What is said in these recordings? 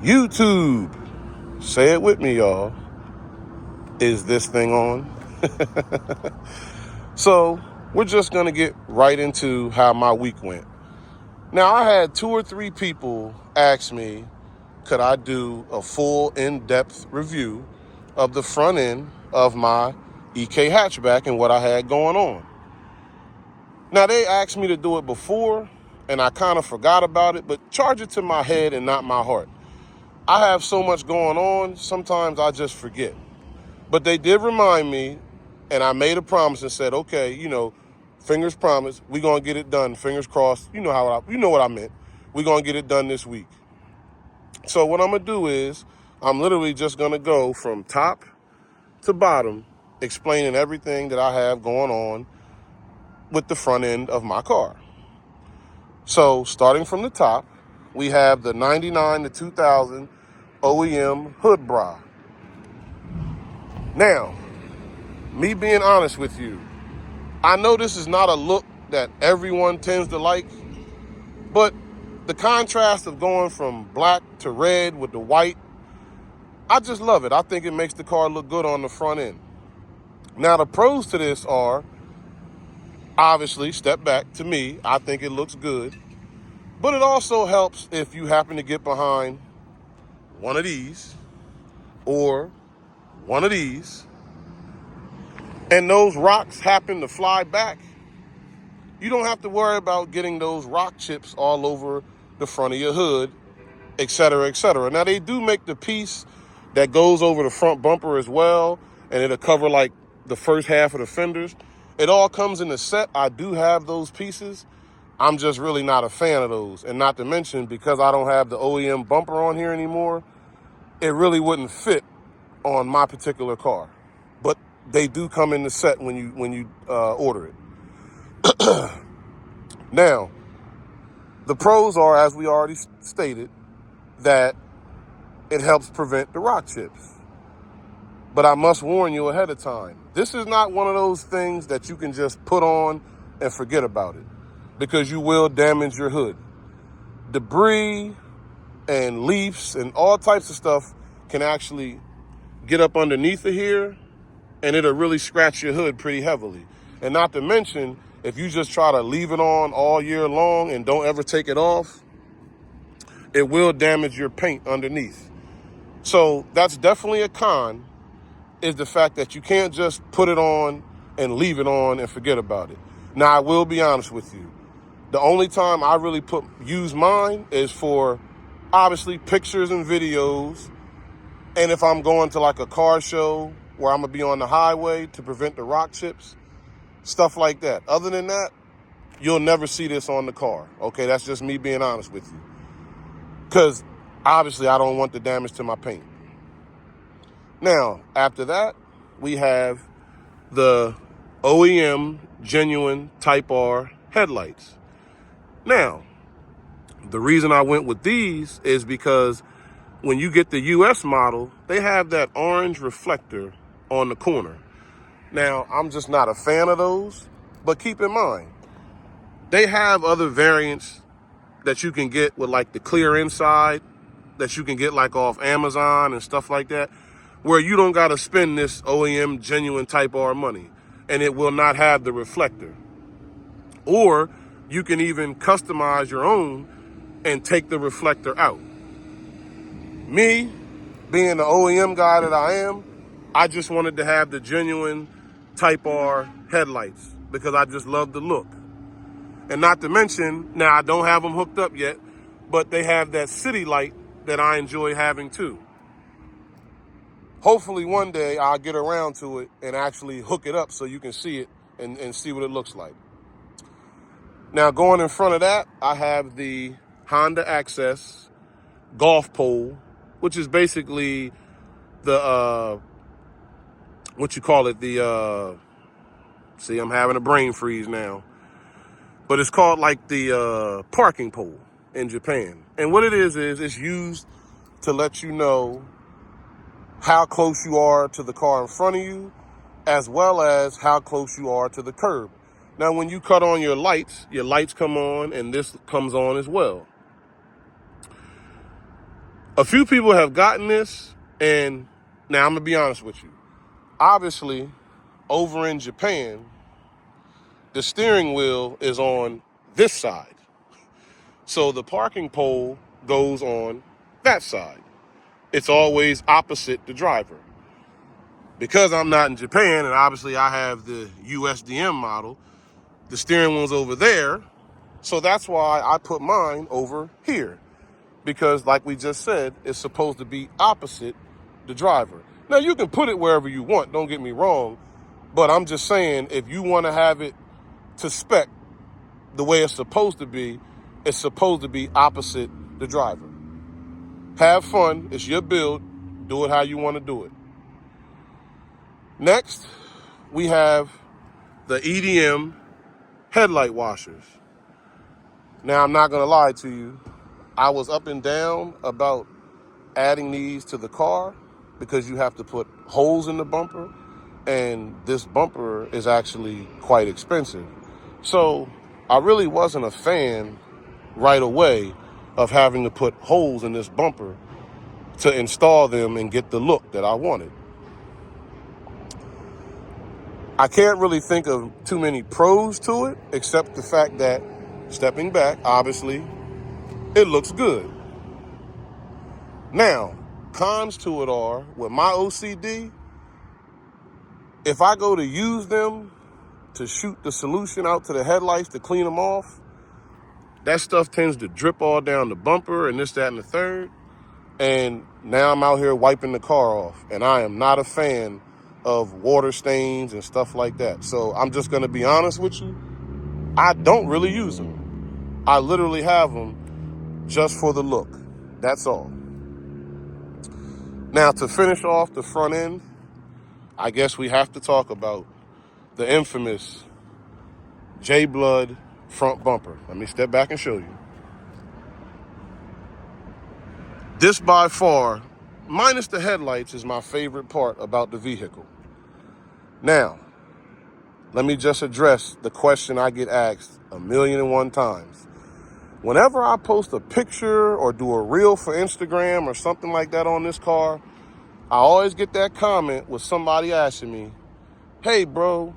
YouTube, say it with me, y'all. Is this thing on? So we're just going to get right into how my week went. Now, I had 2 or 3 people ask me, could I do a full in-depth review of the front end of my EK hatchback and what I had going on. Now, they asked me to do it before, and I kind of forgot about it, but charge it to my head and not my heart. I have so much going on, sometimes I just forget. But they did remind me, and I made a promise and said, okay, fingers promised, we're going to get it done. Fingers crossed, you know what I meant. We're going to get it done this week. So what I'm going to do is I'm literally just going to go from top to bottom, explaining everything that I have going on with the front end of my car. So starting from the top, we have the 99 to 2000 OEM hood bra. Now, me being honest with you, I know this is not a look that everyone tends to like, but the contrast of going from black to red with the white, I just love it. I think it makes the car look good on the front end. Now, the pros to this are, obviously, step back, to me, I think it looks good. But it also helps if you happen to get behind one of these or one of these, and those rocks happen to fly back. You don't have to worry about getting those rock chips all over the front of your hood, et cetera, et cetera. Now, they do make the piece that goes over the front bumper as well, and it'll cover like the first half of the fenders. It all comes in the set. I do have those pieces. I'm just really not a fan of those. And not to mention, because I don't have the OEM bumper on here anymore, it really wouldn't fit on my particular car. But they do come in the set when you order it. Now, the pros are, as we already stated, that it helps prevent the rock chips. But I must warn you ahead of time, this is not one of those things that you can just put on and forget about it, because you will damage your hood. Debris and leaves and all types of stuff can actually get up underneath of here, and it'll really scratch your hood pretty heavily. And not to mention, if you just try to leave it on all year long and don't ever take it off, it will damage your paint underneath. So that's definitely a con, is the fact that you can't just put it on and leave it on and forget about it. Now, I will be honest with you. The only time I really use mine is for, obviously, pictures and videos. And if I'm going to like a car show where I'm going to be on the highway to prevent the rock chips, stuff like that. Other than that, you'll never see this on the car. Okay, that's just me being honest with you. Because obviously I don't want the damage to my paint. Now, after that, we have the OEM genuine Type R headlights. Now, the reason I went with these is because when you get the US model, they have that orange reflector on the corner. Now, I'm just not a fan of those, but keep in mind, they have other variants that you can get with like the clear inside that you can get like off Amazon and stuff like that, where you don't got to spend this OEM genuine Type R money, and it will not have the reflector. Or you can even customize your own and take the reflector out. Me, being the OEM guy that I am, I just wanted to have the genuine Type R headlights because I just love the look. And not to mention, now I don't have them hooked up yet, but they have that city light that I enjoy having too. Hopefully one day I'll get around to it and actually hook it up so you can see it and see what it looks like. Now, going in front of that, I have the Honda Access golf pole, which is basically the, see, I'm having a brain freeze now. But it's called like the parking pole in Japan. And what it is it's used to let you know how close you are to the car in front of you, as well as how close you are to the curb. Now, when you cut on your lights come on, and this comes on as well. A few people have gotten this, and now I'm going to be honest with you. Obviously, over in Japan, the steering wheel is on this side. So the parking pole goes on that side. It's always opposite the driver. Because I'm not in Japan, and obviously I have the USDM model, the steering wheel's over there. So that's why I put mine over here. Because like we just said, it's supposed to be opposite the driver. Now you can put it wherever you want, don't get me wrong. But I'm just saying, if you want to have it to spec the way it's supposed to be opposite the driver. Have fun. It's your build. Do it how you want to do it. Next, we have the EDM headlight washers. Now, I'm not going to lie to you. I was up and down about adding these to the car because you have to put holes in the bumper, and this bumper is actually quite expensive. So I really wasn't a fan right away of having to put holes in this bumper to install them and get the look that I wanted. I can't really think of too many pros to it, except the fact that, stepping back, obviously, it looks good. Now, cons to it are, with my OCD, if I go to use them to shoot the solution out to the headlights to clean them off, that stuff tends to drip all down the bumper and this, that, and the third. And now I'm out here wiping the car off. And I am not a fan of water stains and stuff like that. So I'm just going to be honest with you. I don't really use them. I literally have them just for the look. That's all. Now, to finish off the front end, I guess we have to talk about the infamous Jblood front bumper. Let me step back and show you. This by far, minus the headlights, is my favorite part about the vehicle. Now, let me just address the question I get asked 1,000,001 times. Whenever I post a picture or do a reel for Instagram or something like that on this car, I always get that comment with somebody asking me, "Hey bro,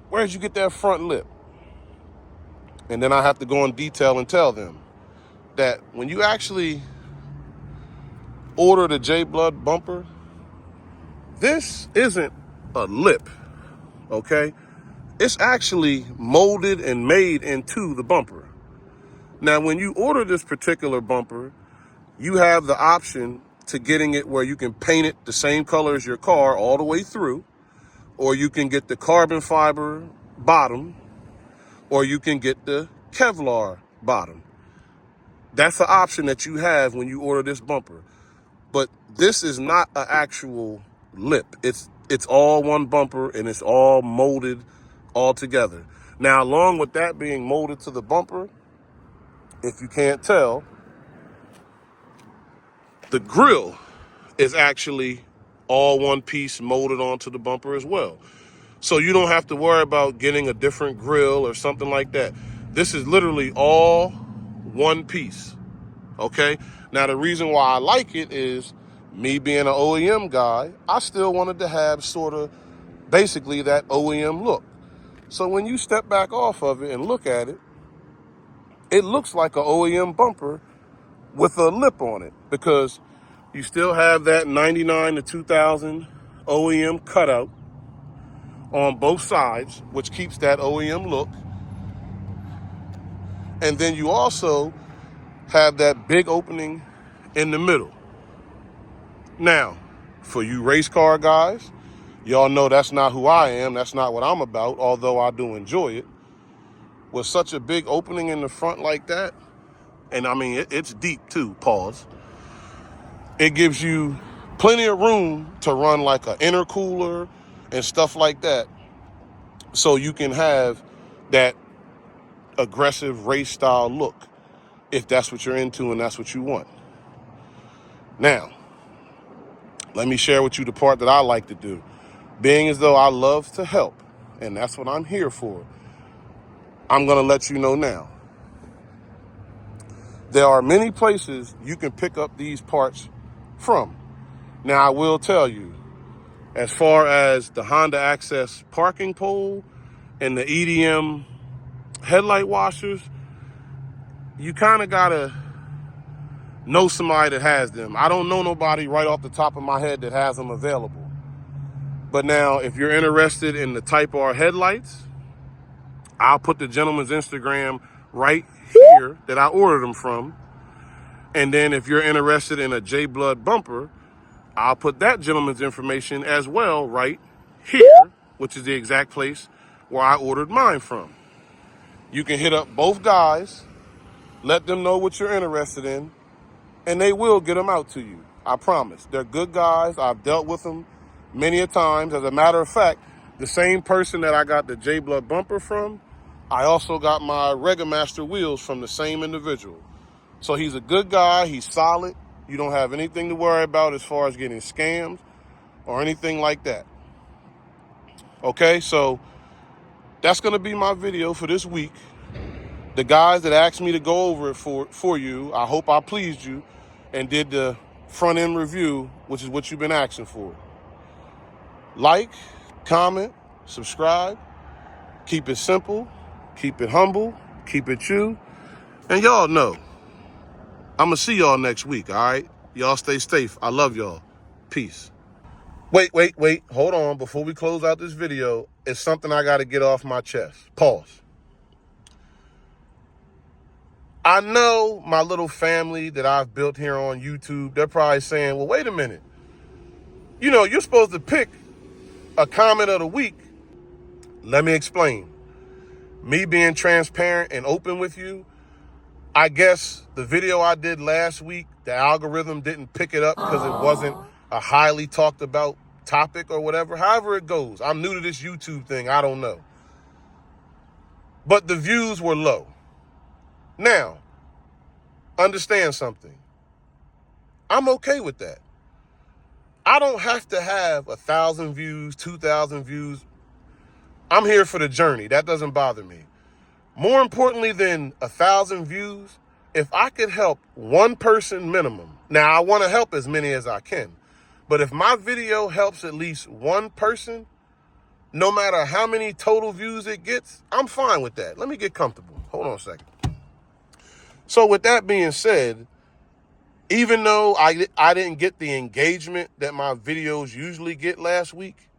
where'd you get that front lip?" And then I have to go in detail and tell them that when you actually order the Jblood bumper, this isn't a lip, okay? It's actually molded and made into the bumper. Now, when you order this particular bumper, you have the option to getting it where you can paint it the same color as your car all the way through, or you can get the carbon fiber bottom, or you can get the Kevlar bottom. That's the option that you have when you order this bumper. But this is not an actual lip. It's all one bumper, and it's all molded all together. Now, along with that being molded to the bumper, if you can't tell, the grill is actually all one piece molded onto the bumper as well. So you don't have to worry about getting a different grill or something like that. This is literally all one piece, okay? Now, the reason why I like it is, me being an OEM guy, I still wanted to have sort of basically that OEM look. So when you step back off of it and look at it, it looks like an OEM bumper with a lip on it, because you still have that 99 to 2000 OEM cutout on both sides, which keeps that OEM look. And then you also have that big opening in the middle. Now, for you race car guys, y'all know that's not who I am. That's not what I'm about, although I do enjoy it. With such a big opening in the front like that, and I mean, it's deep too, pause. It gives you plenty of room to run like an intercooler and stuff like that, so you can have that aggressive race style look if that's what you're into and that's what you want. Now, let me share with you the part that I like to do. Being as though I love to help, and that's what I'm here for, I'm going to let you know now. There are many places you can pick up these parts from. Now, I will tell you, as far as the Honda Access parking pole and the EDM headlight washers, you kind of got to know somebody that has them. I don't know nobody right off the top of my head that has them available. But now, if you're interested in the Type R headlights, I'll put the gentleman's Instagram right here that I ordered them from. And then if you're interested in a Jblood bumper, I'll put that gentleman's information as well right here, which is the exact place where I ordered mine from. You can hit up both guys, let them know what you're interested in, and they will get them out to you. I promise. They're good guys. I've dealt with them many a times. As a matter of fact, the same person that I got the Jblood bumper from, I also got my Regamaster wheels from the same individual. So he's a good guy. He's solid. You don't have anything to worry about as far as getting scammed or anything like that. Okay, so that's going to be my video for this week. The guys that asked me to go over it for you, I hope I pleased you and did the front end review, which is what you've been asking for. Like, comment, subscribe, keep it simple, keep it humble, keep it true. And y'all know, I'm going to see y'all next week, all right? Y'all stay safe. I love y'all. Peace. Wait. Hold on. Before we close out this video, it's something I got to get off my chest. Pause. I know my little family that I've built here on YouTube, they're probably saying, well, wait a minute. You know, you're supposed to pick a comment of the week. Let me explain. Me being transparent and open with you, I guess the video I did last week, the algorithm didn't pick it up because it wasn't a highly talked about topic or whatever. However it goes. I'm new to this YouTube thing. I don't know. But the views were low. Now, understand something. I'm okay with that. I don't have to have 1,000 views, 2,000 views. I'm here for the journey. That doesn't bother me. More importantly than 1,000 views, if I could help one person minimum. Now, I want to help as many as I can. But if my video helps at least one person, no matter how many total views it gets, I'm fine with that. Let me get comfortable. Hold on a second. So with that being said, even though I didn't get the engagement that my videos usually get last week,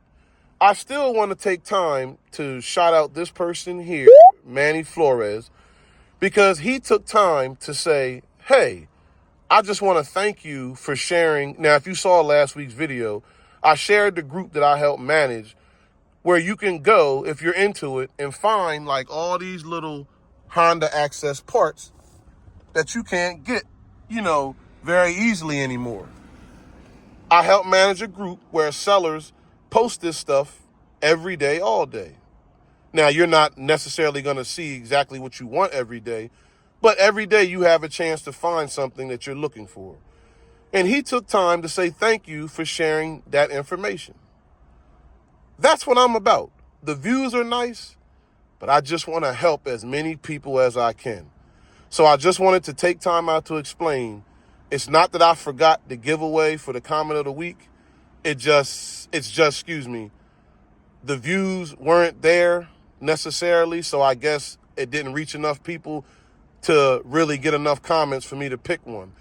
I still want to take time to shout out this person here, Manny Flores, because he took time to say, hey, I just want to thank you for sharing. Now, if you saw last week's video, I shared the group that I help manage where you can go, if you're into it, and find like all these little Honda Access parts that you can't get, you know, very easily anymore. I help manage a group where sellers post this stuff every day, all day. Now, you're not necessarily going to see exactly what you want every day, but every day you have a chance to find something that you're looking for. And he took time to say thank you for sharing that information. That's what I'm about. The views are nice, but I just want to help as many people as I can. So I just wanted to take time out to explain. It's not that I forgot the giveaway for the comment of the week. It's just, the views weren't there necessarily. So I guess it didn't reach enough people to really get enough comments for me to pick one.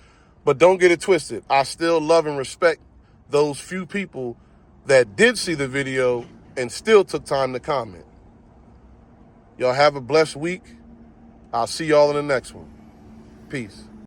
But don't get it twisted. I still love and respect those few people that did see the video and still took time to comment. Y'all have a blessed week. I'll see y'all in the next one. Peace.